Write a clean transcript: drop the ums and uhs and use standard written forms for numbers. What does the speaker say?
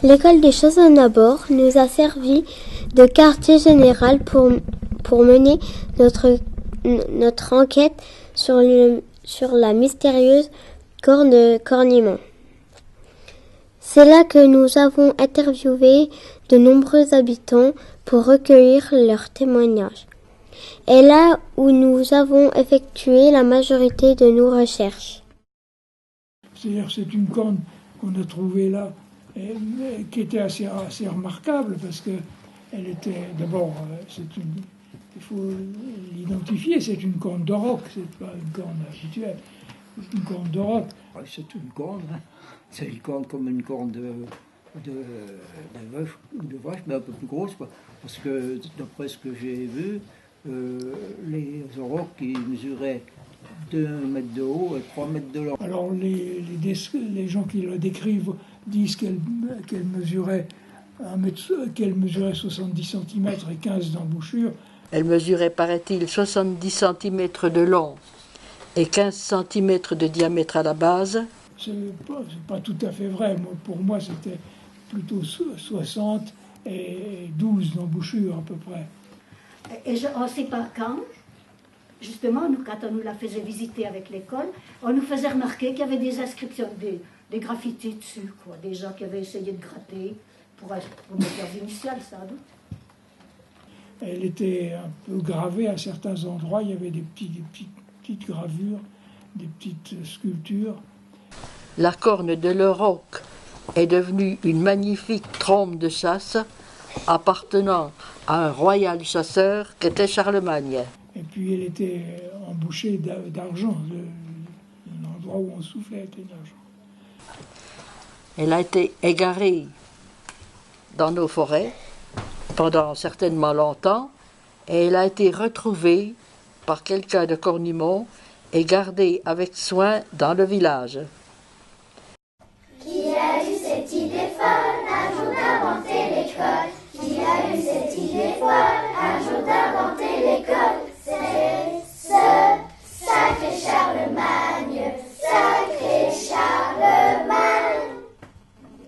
L'école des Chasseurs-Nabord nous a servi de quartier général pour mener notre enquête sur la mystérieuse corne Cornimont. C'est là que nous avons interviewé de nombreux habitants pour recueillir leurs témoignages. Et là où nous avons effectué la majorité de nos recherches. C'est-à-dire c'est une corne qu'on a trouvée là, qui était assez remarquable parce que elle était d'abord, il faut l'identifier, c'est une corne d'auroch, c'est pas une corne habituelle, c'est une corne d'auroch. C'est une corne, hein. C'est une corne comme une corne de vache, mais un peu plus grosse, quoi. Parce que d'après ce que j'ai vu, les aurochs qui mesuraient 2 mètres de haut et 3 mètres de long. Alors les gens qui le décrivent disent qu'elle mesurait 70 cm et 15 d'embouchure. Elle mesurait, paraît-il, 70 cm de long et 15 cm de diamètre à la base. C'est pas tout à fait vrai. Pour moi, c'était plutôt 60 et 12 d'embouchure à peu près. Et on ne sait pas quand, justement, quand on nous la faisait visiter avec l'école, on nous faisait remarquer qu'il y avait des inscriptions, des graffitis dessus, quoi, des gens qui avaient essayé de gratter pour mettre leurs initiales, sans doute. Elle était un peu gravée à certains endroits, il y avait des petites gravures, des petites sculptures. La corne de l'auroch est devenue une magnifique trompe de chasse appartenant à un royal chasseur qu'était Charlemagne. Et puis elle était embouchée d'argent, l'endroit où on soufflait était d'argent. Elle a été égarée dans nos forêts pendant certainement longtemps et elle a été retrouvée par quelqu'un de Cornimont et gardée avec soin dans le village.